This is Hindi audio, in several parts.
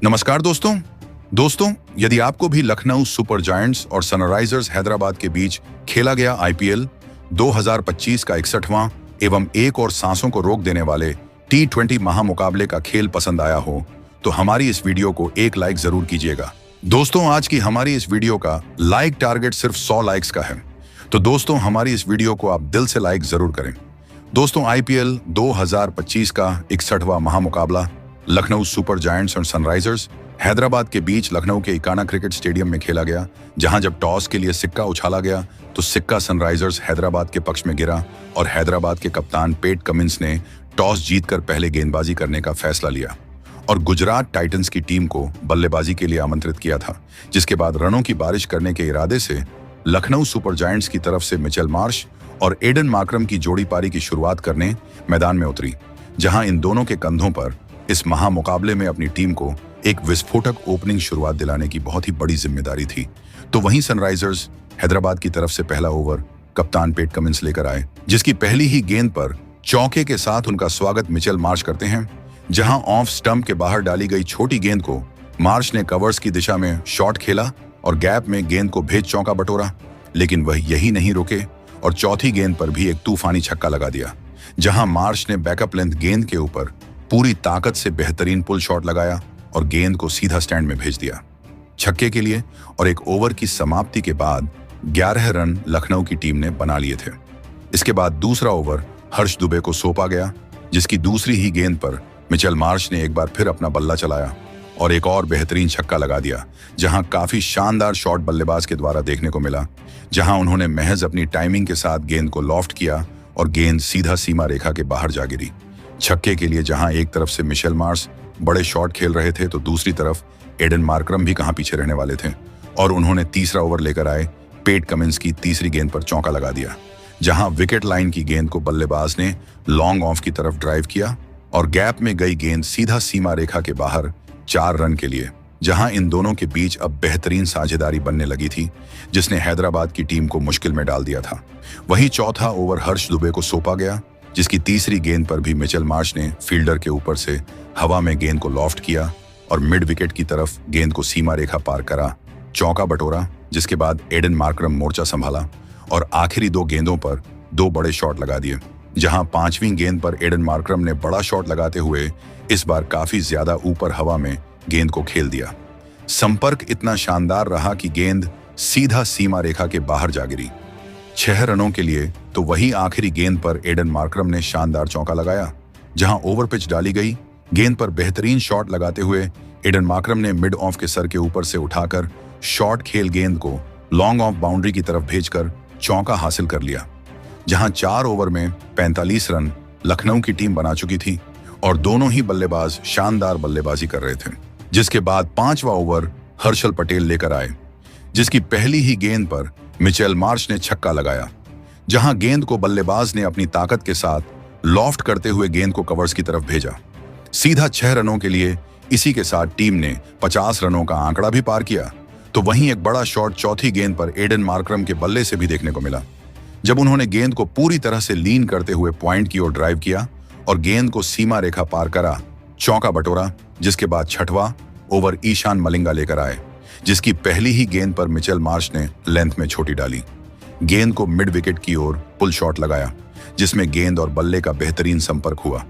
नमस्कार दोस्तों। यदि आपको भी लखनऊ सुपर जायंट्स और सनराइजर्स हैदराबाद के बीच खेला गया आईपीएल 2025 का 61वां एवं एक और सांसों को रोक देने वाले T20 महामुकाबले का खेल पसंद आया हो तो हमारी इस वीडियो को एक लाइक जरूर कीजिएगा। दोस्तों, आज की हमारी इस वीडियो का लाइक टारगेट सिर्फ 100 लाइक्स का है, तो दोस्तों हमारी इस वीडियो को आप दिल से लाइक जरूर करें। दोस्तों, आईपीएल 2025 का 61वां महामुकाबला लखनऊ सुपर जायंट्स और सनराइजर्स हैदराबाद के बीच लखनऊ के इकाना क्रिकेट स्टेडियम में खेला गया, जहां जब टॉस के लिए सिक्का उछाला गया तो सिक्का सनराइजर्स हैदराबाद के पक्ष में गिरा और हैदराबाद के कप्तान पेट कमिंस ने टॉस जीतकर पहले गेंदबाजी करने का फैसला लिया और गुजरात टाइटंस की टीम को बल्लेबाजी के लिए आमंत्रित किया था, जिसके बाद रनों की बारिश करने के इरादे से लखनऊ सुपर जायंट्स की तरफ से मिचेल मार्श और एडन मार्करम की जोड़ी पारी की शुरुआत करने मैदान में उतरी, जहां इन दोनों के कंधों पर इस महामुकाबले में अपनी टीम को एक विस्फोटक ओपनिंग शुरुआत दिलाने की बहुत ही बड़ी जिम्मेदारी थी। तो वहीं सनराइजर्स हैदराबाद की तरफ से पहला ओवर कप्तान पेट कमिंस लेकर आए, जिसकी पहली ही गेंद पर चौके के साथ उनका स्वागत मिचेल मार्श करते हैं, जहां ऑफ स्टंप के बाहर डाली गई छोटी गेंद को मार्श ने कवर्स की दिशा में शॉट खेला और गैप में गेंद को भेज चौका बटोरा, लेकिन वह यही नहीं रुके और चौथी गेंद पर भी एक तूफानी छक्का लगा दिया, जहां मार्श ने बैकअप लेंथ गेंद के ऊपर पूरी ताकत से बेहतरीन पुल शॉट लगाया और गेंद को सीधा स्टैंड में भेज दिया छक्के के लिए। और एक ओवर की समाप्ति के बाद 11 रन लखनऊ की टीम ने बना लिए थे। इसके बाद दूसरा ओवर हर्ष दुबे को सौंपा गया, जिसकी दूसरी ही गेंद पर मिचेल मार्श ने एक बार फिर अपना बल्ला चलाया और एक और बेहतरीन छक्का लगा दिया, जहां काफी शानदार शॉट बल्लेबाज के द्वारा देखने को मिला, जहां उन्होंने महज अपनी टाइमिंग के साथ गेंद को लॉफ्ट किया और गेंद सीधा सीमा रेखा के बाहर जा गिरी छक्के के लिए। जहां एक तरफ से मिचेल मार्श बड़े शॉट खेल रहे थे तो दूसरी तरफ एडन मार्करम भी कहां पीछे रहने वाले थे और उन्होंने तीसरा ओवर लेकर आए पेट कमिंस की तीसरी गेंद पर चौका लगा दिया, जहां विकेट लाइन की गेंद को बल्लेबाज ने लॉन्ग ऑफ की तरफ ड्राइव किया और गैप में गई गेंद सीधा सीमा रेखा के बाहर 4 रन के लिए, जहां इन दोनों के बीच अब बेहतरीन साझेदारी बनने लगी थी, जिसने हैदराबाद की टीम को मुश्किल में डाल दिया था। वहीं चौथा ओवर हर्ष दुबे को सौंपा गया, जिसकी तीसरी गेंद पर भी मिचेल मार्श ने फील्डर के ऊपर से हवा में गेंद को लॉफ्ट किया और मिड विकेट की तरफ गेंद को सीमा रेखा पार करा चौका बटोरा, जिसके बाद एडन मार्करम मोर्चा संभाला और आखिरी 2 गेंदों पर 2 बड़े शॉट लगा दिए, जहां 5वीं गेंद पर एडन मार्करम ने बड़ा शॉट लगाते हुए इस बार काफी ज्यादा ऊपर हवा में गेंद को खेल दिया। संपर्क इतना शानदार रहा कि गेंद सीधा सीमा रेखा के बाहर जा गिरी 6 रनों के लिए। तो वही आखिरी गेंद पर एडन मार्करम ने शानदार चौका लगाया, जहां ओवर पिच डाली गई गेंद पर बेहतरीन शॉट लगाते हुए एडन मार्करम ने मिड ऑफ के सर के ऊपर से उठाकर शॉट खेल गेंद को लॉन्ग ऑफ बाउंड्री की तरफ भेजकर चौका हासिल कर लिया, जहां 4 ओवर में 45 रन लखनऊ की टीम बना चुकी थी और दोनों ही बल्लेबाज शानदार बल्लेबाजी कर रहे थे। जिसके बाद 5वां ओवर हर्षल पटेल लेकर आए, जिसकी पहली ही गेंद पर मिचेल मार्श ने छक्का लगाया, जहां गेंद को बल्लेबाज ने अपनी ताकत के साथ लॉफ्ट करते हुए गेंद को कवर्स की तरफ भेजा सीधा 6 रनों के लिए। इसी के साथ टीम ने 50 रनों का आंकड़ा भी पार किया। तो वहीं एक बड़ा शॉट चौथी गेंद पर एडन मार्करम के बल्ले से भी देखने को मिला, जब उन्होंने गेंद को पूरी तरह से लीन करते हुए पॉइंट की ओर ड्राइव किया और गेंद को सीमा रेखा पार करा चौका बटोरा। जिसके बाद 6वां ओवर ईशान मलिंगा लेकर आए, जिसकी पहली ही गेंद पर मिचेल मार्श ने लेंथ में छोटी डाली गेंद को मिड विकेट की ओर पुल शॉट लगाया, जिसमें गेंद और बल्ले का बेहतरीन संपर्क हुआ,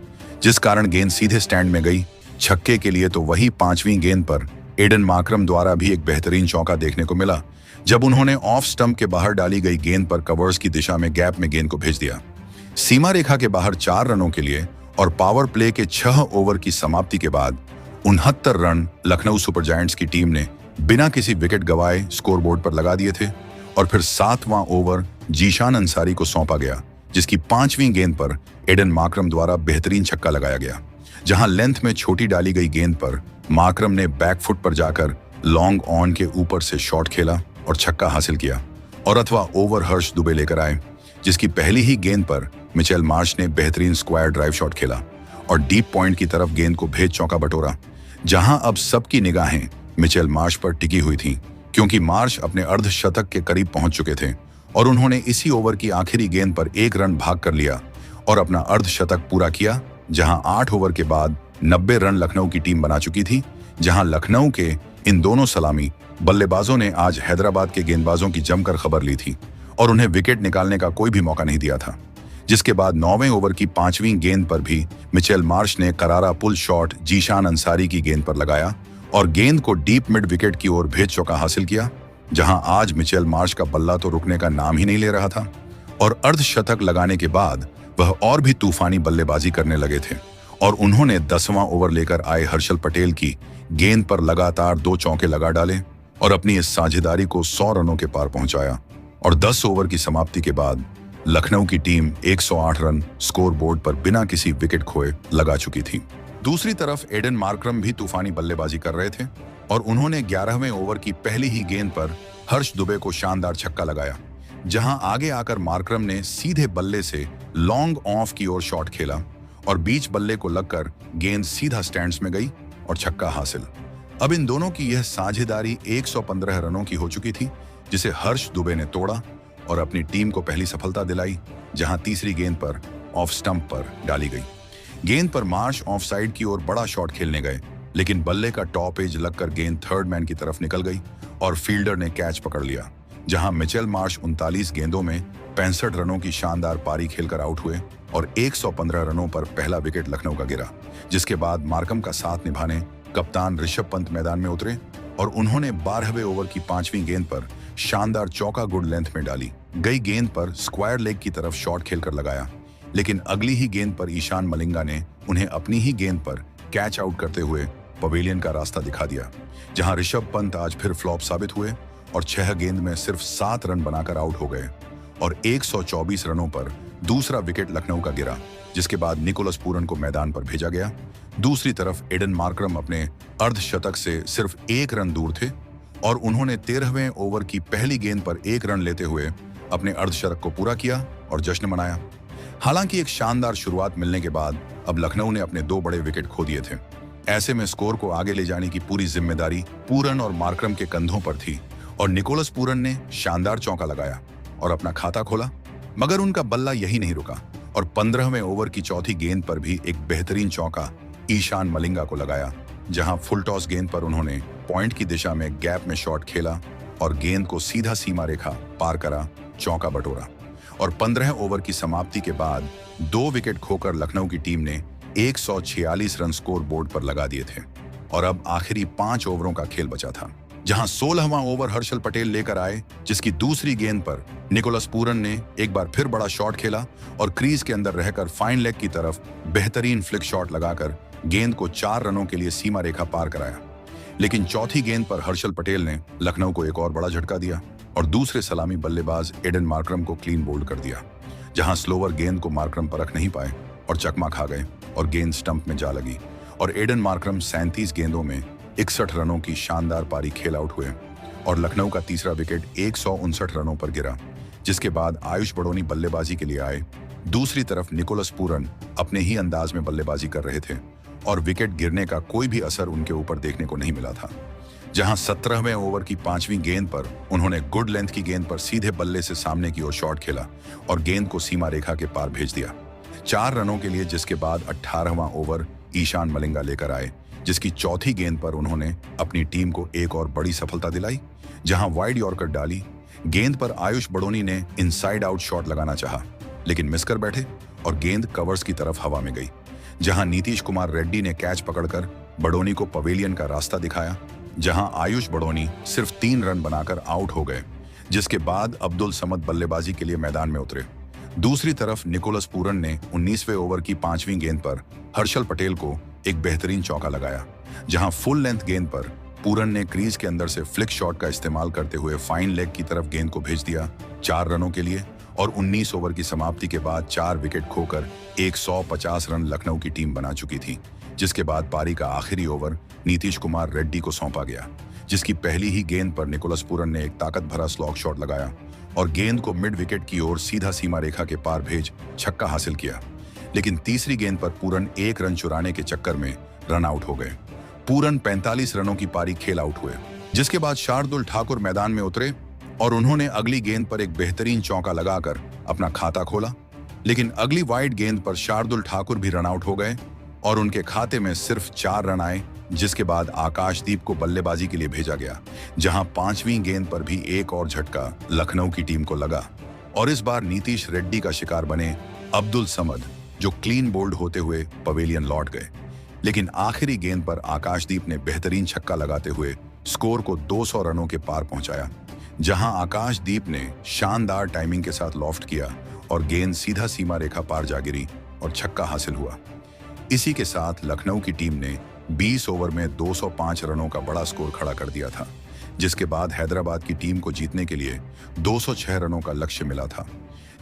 जिस कारण गेंद सीधे स्टैंड में गई छक्के के लिए। तो वही 5वीं गेंद पर एडन मार्करम द्वारा भी एक बेहतरीन चौका देखने को मिला, जब उन्होंने ऑफ स्टंप के बाहर डाली गई गेंद पर कवर्स की दिशा में गैप में गेंद को भेज दिया सीमा रेखा के बाहर 4 रनों के लिए। और पावर प्ले के 6 ओवर की समाप्ति के बाद 69 रन लखनऊ सुपर जायंट्स की टीम ने बिना किसी विकेट गवाए स्कोरबोर्ड पर लगा दिए थे। और फिर 7वां ओवर जीशान अंसारी को सौंपा गया, जिसकी 5वीं गेंद पर एडन मार्करम द्वारा बेहतरीन छक्का लगाया गया, जहां लेंथ में छोटी डाली गई गेंद पर मार्करम ने बैकफुट पर जाकर लॉन्ग ऑन के ऊपर से शॉट खेला और छक्का हासिल किया। और अथवा ओवर हर्ष दुबे लेकर आए, जिसकी पहली ही गेंद पर मिचेल मार्श ने बेहतरीन स्क्वायर ड्राइव शॉट खेला और डीप पॉइंट की तरफ गेंद को भेज चौका बटोरा, जहां अब सबकी निगाहें मिचेल मार्श पर टिकी हुई थी, क्योंकि मार्श अपने अर्धशतक के करीब पहुंच चुके थे और उन्होंने इसी ओवर की आखिरी गेंद पर 1 रन भाग कर लिया और अपना अर्धशतक पूरा किया, जहां 8 ओवर के बाद 90 रन लखनऊ की टीम बना चुकी थी, जहां लखनऊ के इन दोनों सलामी बल्लेबाजों ने आज हैदराबाद के गेंदबाजों की जमकर खबर ली थी और उन्हें विकेट निकालने का कोई भी मौका नहीं दिया था। जिसके बाद 9वें ओवर की 5वीं गेंद पर भी मिचेल मार्श ने करारा पुल शॉट जीशान अंसारी की गेंद पर लगाया और गेंद को डीप मिड विकेट की ओर भेज चौका हासिल किया, जहां आज मिचेल मार्श का बल्ला तो रुकने का नाम ही नहीं ले रहा था और अर्धशतक लगाने के बाद वह और भी तूफानी बल्लेबाजी करने लगे थे और उन्होंने 10वां ओवर लेकर आए हर्षल पटेल की गेंद पर लगातार 2 चौके लगा डाले और अपनी इस साझेदारी को 100 रनों के पार पहुंचाया और 10 ओवर की समाप्ति के बाद लखनऊ की टीम 108 रन स्कोर बोर्ड पर बिना किसी विकेट खोए लगा चुकी थी। दूसरी तरफ एडन मार्करम भी तूफानी बल्लेबाजी कर रहे थे और उन्होंने 11वें ओवर की पहली ही गेंद पर हर्ष दुबे को शानदार छक्का लगाया, जहां आगे आकर मार्करम ने सीधे बल्ले से लॉन्ग ऑफ की ओर शॉट खेला और बीच बल्ले को लगकर गेंद सीधा स्टैंड्स में गई और छक्का हासिल। अब इन दोनों की यह साझेदारी 115 रनों की हो चुकी थी, जिसे हर्ष दुबे ने तोड़ा और अपनी टीम को पहली सफलता दिलाई, जहां तीसरी गेंद पर ऑफ स्टंप पर डाली गई। गेंद पर मार्श ऑफ साइड की ओर बड़ा शॉट खेलने गए, लेकिन बल्ले का टॉप एज लगकर गेंद थर्ड मैन की तरफ निकल गई और फील्डर ने कैच पकड़ लिया, जहां मिचेल मार्श 39 गेंदों में 65 रनों की शानदार पारी खेलकर आउट हुए और 115 रनों पर पहला विकेट लखनऊ का गिरा। जिसके बाद मार्करम का साथ निभाने कप्तान ऋषभ पंत मैदान में उतरे और उन्होंने 12वें ओवर की 5वीं गेंद पर शानदार चौका गुड लेंथ में डाली गई गेंद पर स्क्वायर लेग की तरफ शॉट खेलकर लगाया, लेकिन अगली ही गेंद पर ईशान मलिंगा ने उन्हें अपनी ही गेंद पर कैच आउट करते हुए पवेलियन का रास्ता दिखा दिया, जहां ऋषभ पंत आज फिर फ्लॉप साबित हुए और 6 गेंद में सिर्फ 7 रन बनाकर आउट हो गए और 124 रनों पर दूसरा विकेट लखनऊ का गिरा, जिसके बाद निकोलस पूरन को मैदान पर भेजा गया। दूसरी तरफ एडन मार्करम अपने अर्धशतक से सिर्फ 1 रन दूर थे और उन्होंने 13वें ओवर की पहली गेंद पर 1 रन लेते हुए अपने अर्धशतक को पूरा किया और जश्न मनाया। हालांकि एक शानदार शुरुआत मिलने के बाद अब लखनऊ ने अपने 2 बड़े विकेट खो दिए थे। ऐसे में स्कोर को आगे ले जाने की पूरी जिम्मेदारी पूरन और मार्करम के कंधों पर थी और निकोलस पूरन ने शानदार चौका लगाया और अपना खाता खोला, मगर उनका बल्ला यही नहीं रुका और 15वें ओवर की चौथी गेंद पर भी एक बेहतरीन चौका ईशान मलिंगा को लगाया, जहां फुल टॉस गेंद पर उन्होंने पॉइंट की दिशा में गैप में शॉट खेला और गेंद को सीधा सीमा रेखा पार करा, चौका बटोरा और 15 ओवर की समाप्ति के बाद 2 विकेट खोकर लखनऊ की टीम ने 146 रन स्कोर बोर्ड पर लगा दिए थे और अब आखिरी 5 ओवरों का खेल बचा था, जहां 16वां ओवर हर्षल पटेल लेकर आए, जिसकी दूसरी गेंद पर निकोलस पूरन ने एक बार फिर बड़ा शॉट खेला और क्रीज के अंदर रहकर फाइन लेग की तरफ बेहतरीन फ्लिक शॉट लगाकर गेंद को 4 रनों के लिए सीमा रेखा पार कराया। लेकिन चौथी गेंद पर हर्षल पटेल ने लखनऊ को एक और बड़ा झटका दिया और दूसरे सलामी बल्लेबाज एडन मार्करम को क्लीन बोल्ड कर दिया, जहां स्लोवर गेंद को मार्करम परख नहीं पाए और चकमा खा गए और गेंद स्टंप में जा लगी और एडन मार्करम 37 गेंदों में 61 रनों की शानदार पारी खेल आउट हुए और लखनऊ का तीसरा विकेट 159 रनों पर गिरा, जिसके बाद आयुष बड़ोनी बल्लेबाजी के लिए आए। दूसरी तरफ निकोलस पूरन अपने ही अंदाज में बल्लेबाजी कर रहे थे और विकेट गिरने का कोई भी असर उनके ऊपर देखने को नहीं मिला था, जहां 17वें ओवर की 5वीं गेंद पर उन्होंने गुड लेंथ की गेंद पर सीधे बल्ले से सामने की ओर शॉट खेला और गेंद को सीमा रेखा के पार भेज दिया 4 रनों के लिए, जिसके बाद 18वां ओवर ईशान मलिंगा लेकर आए, जिसकी चौथी गेंद पर उन्होंने अपनी टीम को एक और बड़ी सफलता दिलाई, जहां वाइड यॉर्कर डाली गेंद पर आयुष बड़ोनी ने इनसाइड आउट शॉट लगाना चाहा, लेकिन मिस कर बैठे और गेंद कवर्स की तरफ हवा में गई, जहां नीतीश कुमार रेड्डी ने कैच पकड़कर बड़ोनी को पवेलियन का रास्ता दिखाया, जहां आयुष बड़ोनी सिर्फ 3 रन बनाकर आउट हो गए, जिसके बाद अब्दुल समद बल्लेबाजी के लिए मैदान में उतरे। दूसरी तरफ निकोलस पूरन ने 19वें ओवर की 5वीं गेंद पर हर्षल पटेल को एक बेहतरीन चौका लगाया, जहां फुल लेंथ गेंद पर पूरन ने क्रीज के अंदर से फ्लिक शॉट का इस्तेमाल करते हुए फाइन लेग की तरफ गेंद को भेज दिया 4 रनों के लिए और 19 ओवर की समाप्ति के बाद 4 विकेट खोकर 150 रन लखनऊ की टीम बना चुकी थी, जिसके बाद पारी का आखिरी ओवर नीतीश कुमार रेड्डी को सौंपा गया, जिसकी पहली ही गेंद पर निकोलस पूरन ने एक ताकत भरा स्लॉग शॉट लगाया और गेंद को मिड विकेट की ओर सीधा सीमा रेखा के पार भेज छक्का हासिल किया। लेकिन तीसरी गेंद पर पूरन 1 रन चुराने के चक्कर में रन आउट हो गए। पूरन 45 रनों की पारी खेल आउट हुए, जिसके बाद शार्दुल ठाकुर मैदान में उतरे और उन्होंने अगली गेंद पर एक बेहतरीन चौका लगाकर अपना खाता खोला, लेकिन अगली वाइड गेंद पर शार्दुल ठाकुर भी रन आउट हो गए और उनके खाते में सिर्फ 4 रन आए, जिसके बाद आकाशदीप को बल्लेबाजी के लिए भेजा गया, जहां पांचवीं गेंद पर भी एक और झटका लखनऊ की टीम को लगा और इस बार नीतीश रेड्डी का शिकार बने अब्दुल समद, जो क्लीन बोल्ड होते हुए पवेलियन लौट गए। लेकिन आखिरी गेंद पर आकाशदीप ने बेहतरीन छक्का लगाते हुए स्कोर को 200 रनों के पार पहुंचाया, जहां आकाशदीप ने शानदार टाइमिंग के साथ लॉफ्ट किया और गेंद सीधा सीमा रेखा पार जा गिरी और छक्का हासिल हुआ। इसी के साथ लखनऊ की टीम ने 20 ओवर में 205 रनों का बड़ा स्कोर खड़ा कर दिया था, जिसके बाद हैदराबाद की टीम को जीतने के लिए 206 रनों का लक्ष्य मिला था।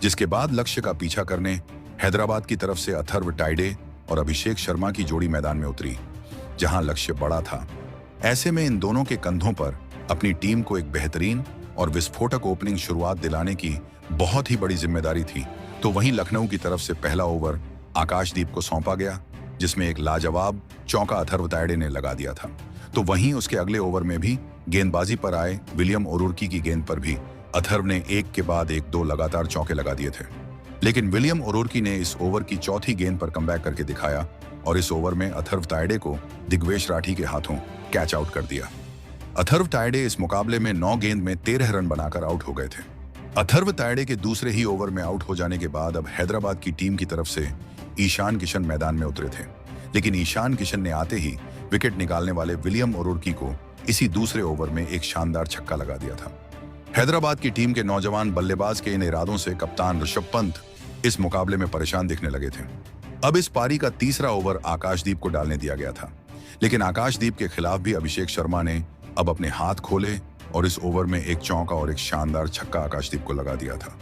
जिसके बाद लक्ष्य का पीछा करने हैदराबाद की तरफ से अथर्व टाइडे और अभिषेक शर्मा की जोड़ी मैदान में उतरी, जहां लक्ष्य बड़ा था। ऐसे में इन दोनों के कंधों पर अपनी टीम को एक बेहतरीन और विस्फोटक ओपनिंग शुरुआत दिलाने की बहुत ही बड़ी जिम्मेदारी थी। तो वहीं लखनऊ की तरफ से पहला ओवर आकाशदीप को सौंपा गया, जिसमें एक लाजवाब चौका अथर्व टाइडे ने लगा दिया था। तो वहीं उसके अगले ओवर में भी गेंदबाजी पर आए विलियम ओरुर्की की गेंद पर भी अथर्व ने एक के बाद एक 2 लगातार चौके लगा दिए थे। लेकिन विलियम ओरुर्की ने इस ओवर की चौथी गेंद पर कमबैक करके दिखाया और इस ओवर में अथर्व टाइडे को दिग्वेश राठी के हाथों कैच आउट कर दिया। अथर्व टाइडे इस मुकाबले में 9 गेंद में 13 रन बनाकर आउट हो गए थे। अथर्व टाइडे के दूसरे ही ओवर में आउट हो जाने के बाद अब हैदराबाद की टीम की तरफ से ईशान किशन मैदान में उतरे थे। लेकिन ईशान किशन ने आते ही विकेट निकालने वाले विलियम ओरुर्की को इसी दूसरे ओवर में एक शानदार छक्का लगा दिया था। हैदराबाद की टीम के नौजवान बल्लेबाज के इन इरादों से कप्तान ऋषभ पंत इस मुकाबले में परेशान दिखने लगे थे। अब इस पारी का तीसरा ओवर आकाशदीप को डालने दिया गया था, लेकिन आकाशदीप के खिलाफ भी अभिषेक शर्मा ने अब अपने हाथ खोले और इस ओवर में एक चौका और एक शानदार छक्का आकाशदीप को लगा दिया था।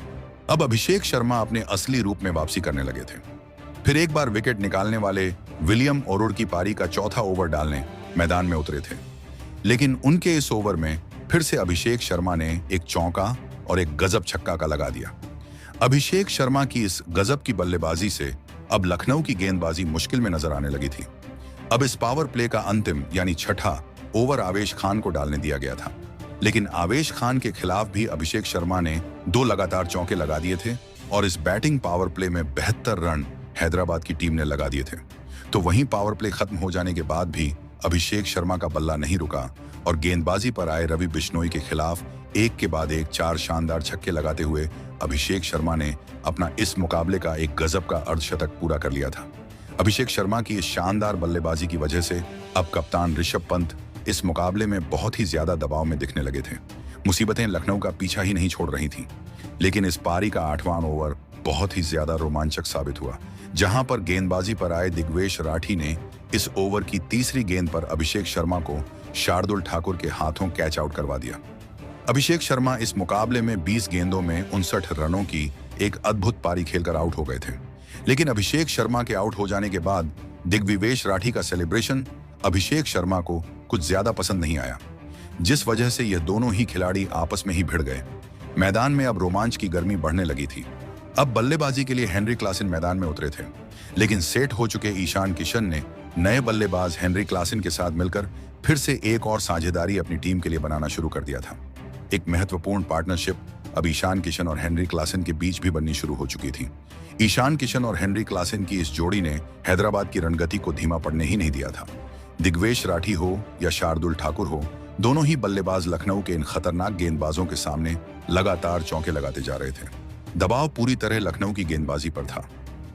अब अभिषेक शर्मा अपने असली रूप में वापसी करने लगे थे। फिर एक बार विकेट निकालने वाले विलियम ओरुर्की पारी का चौथा ओवर डालने मैदान में उतरे थे, लेकिन उनके इस ओवर में फिर से अभिषेक शर्मा ने एक चौका और एक गजब छक्का का लगा दिया। अभिषेक शर्मा की इस गजब की बल्लेबाजी से अब लखनऊ की गेंदबाजी मुश्किल में नजर आने लगी थी। अब इस पावर प्ले का अंतिम यानी छठा ओवर आवेश खान को डालने दिया गया था, लेकिन आवेश खान के खिलाफ भी अभिषेक शर्मा ने 2 लगातार चौके लगा दिए थे और इस बैटिंग पावर प्ले में 72 रन हैदराबाद की टीम ने लगा दिए थे। तो वहीं पावर प्ले खत्म हो जाने के बाद भी अभिषेक शर्मा का बल्ला नहीं रुका और गेंदबाजी पर आए रवि बिश्नोई के खिलाफ एक के बाद एक 4 शानदार छक्के लगाते हुए अभिषेक शर्मा ने अपना इस मुकाबले का एक गजब का अर्धशतक पूरा कर लिया था। अभिषेक शर्मा की इस शानदार बल्लेबाजी की वजह से अब कप्तान ऋषभ पंत इस मुकाबले में बहुत ही ज्यादा दबाव में दिखने लगे थे। मुसीबतें लखनऊ का पीछा ही नहीं छोड़ रही थीं। लेकिन इस पारी का 8वां ओवर बहुत ही ज्यादा रोमांचक साबित हुआ, जहां पर गेंदबाजी पर आए दिग्वेश राठी ने इस ओवर की तीसरी गेंद पर अभिषेक शर्मा को शार्दुल ठाकुर के हाथों कैच आउट करवा दिया। अभिषेक शर्मा इस मुकाबले में 20 गेंदों में 59 रनों की एक अद्भुत पारी खेलकर आउट हो गए थे। लेकिन अभिषेक शर्मा के आउट हो जाने के बाद दिग्विवेश राठी का सेलिब्रेशन अभिषेक शर्मा को कुछ ज्यादा पसंद नहीं आया, जिस वजह से यह दोनों ही खिलाड़ी आपस में ही भिड़ गए। मैदान में अब रोमांच की गर्मी बढ़ने लगी थी। अब बल्लेबाजी के लिए हेनरी क्लासन मैदान में उतरे थे, लेकिन सेट हो चुके ईशान किशन ने नए बल्लेबाज हेनरी क्लासन के साथ मिलकर फिर से एक और साझेदारी अपनी टीम के लिए बनाना शुरू कर दिया था। एक महत्वपूर्ण पार्टनरशिप अब ईशान किशन और हेनरी क्लासन के बीच भी बननी शुरू हो चुकी थी। ईशान किशन और हेनरी क्लासन की इस जोड़ी ने हैदराबाद की रणगति को धीमा पड़ने ही नहीं दिया था। दिग्वेश राठी हो या शार्दुल ठाकुर हो, दोनों ही बल्लेबाज लखनऊ के इन खतरनाक गेंदबाजों के सामने लगातार चौके लगाते जा रहे थे। दबाव पूरी तरह लखनऊ की गेंदबाजी पर था,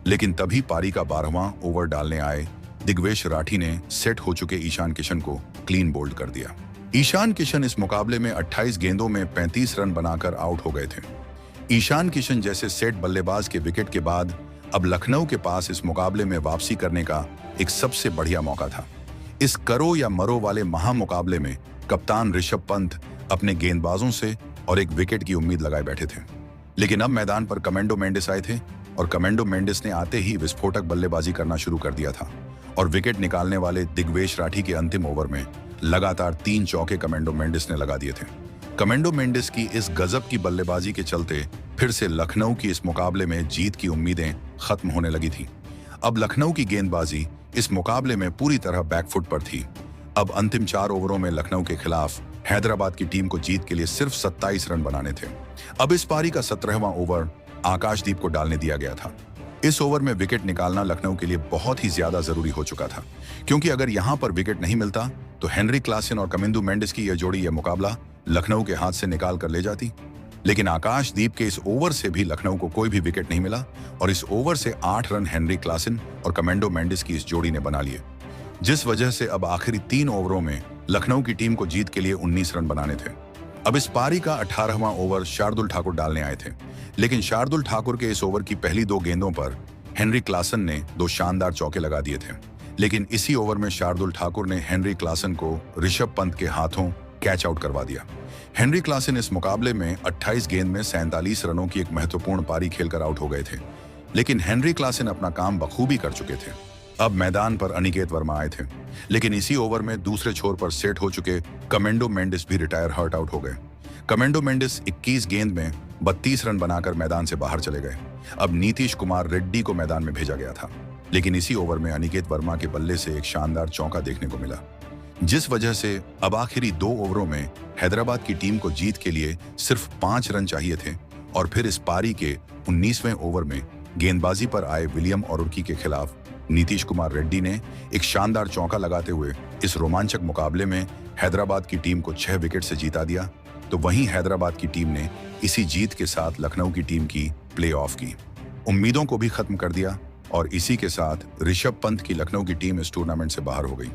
लेकिन तभी पारी का 12वां ओवर डालने आए दिग्वेश राठी ने सेट हो चुके ईशान किशन को क्लीन बोल्ड कर दिया। ईशान किशन इस मुकाबले में 28 गेंदों में 35 रन बनाकर आउट हो गए थे। ईशान किशन जैसे सेट बल्लेबाज के विकेट के बाद अब लखनऊ के पास इस मुकाबले में वापसी करने का एक सबसे बढ़िया मौका था। इस करो या मरो वाले महामुकाबले में कप्तान ऋषभ पंत अपने गेंदबाजों से और एक विकेट की उम्मीद लगाए बैठे थे। लेकिन अब मैदान पर कमेंडो मेंडिस आए थे और कमेंडो मेंडिस ने आते ही विस्फोटक बल्लेबाजी करना शुरू कर दिया था और विकेट निकालने वाले दिग्वेश राठी के अंतिम ओवर में लगातार 3 चौके कमेंडो मेंडिस ने लगा दिए थे। कमेंडो मेंडिस की इस गजब की बल्लेबाजी के चलते फिर से लखनऊ की इस मुकाबले में जीत की उम्मीदें खत्म होने लगी थी। अब लखनऊ की गेंदबाजी इस मुकाबले में पूरी तरह बैकफुट पर थी। अब अंतिम 4 ओवरों में लखनऊ के खिलाफ हैदराबाद की टीम को जीत के लिए सिर्फ 27 रन बनाने थे। अब इस पारी का 17वां ओवर आकाशदीप को डालने दिया गया था। इस ओवर में विकेट निकालना लखनऊ के लिए बहुत ही ज्यादा जरूरी हो चुका था, क्योंकि अगर यहां पर विकेट नहीं मिलता तो हेनरी क्लासन और कमिंदु मेंडिस की यह जोड़ी, यह मुकाबला लखनऊ के हाथ से निकाल कर ले जाती। लेकिन आकाशदीप के इस ओवर से भी लखनऊ को कोई भी विकेट नहीं मिला और इस ओवर से 8 रन हेनरी क्लासन और कमेंडो मेंडिस की इस जोड़ी ने बना लिए, जिस वजह से अब आखिरी 3 ओवरों में लखनऊ की टीम को जीत के लिए 19 रन बनाने थे। अब इस पारी का 18वां ओवर शार्दुल ठाकुर डालने आए थे, लेकिन शार्दुल ठाकुर के इस ओवर की पहली 2 गेंदों पर हेनरी क्लासन ने 2 शानदार चौके लगा दिए थे। लेकिन इसी ओवर में शार्दुल ठाकुर ने हेनरी क्लासन को ऋषभ पंत के हाथों कैच आउट करवा दिया। हेनरी क्लासन इस मुकाबले में 28 गेंद में 47 रनों की एक महत्वपूर्ण पारी खेलकर आउट हो गए थे, लेकिन हेनरी क्लासन अपना काम बखूबी कर चुके थे। अब मैदान पर अनिकेत वर्मा आए थे, लेकिन इसी ओवर में दूसरे छोर पर सेट हो चुके कमेंडो मेंडिस भी रिटायर हर्ट आउट हो गए। कमेंडो मेंडिस 21 गेंद में 32 रन बनाकर मैदान से बाहर चले गए। अब नीतीश कुमार रेड्डी को मैदान में भेजा गया था, लेकिन इसी ओवर में अनिकेत वर्मा के बल्ले से एक शानदार चौका देखने को मिला, जिस वजह से अब आखिरी 2 ओवरों में हैदराबाद की टीम को जीत के लिए सिर्फ 5 रन चाहिए थे। और फिर इस पारी के 19वें ओवर में गेंदबाजी पर आए विलियम ओरुकी के खिलाफ नीतीश कुमार रेड्डी ने एक शानदार चौका लगाते हुए इस रोमांचक मुकाबले में हैदराबाद की टीम को 6 विकेट से जीता दिया। तो वहीं हैदराबाद की टीम ने इसी जीत के साथ लखनऊ की टीम की प्लेऑफ की उम्मीदों को भी खत्म कर दिया और इसी के साथ ऋषभ पंत की लखनऊ की टीम इस टूर्नामेंट से बाहर हो गई।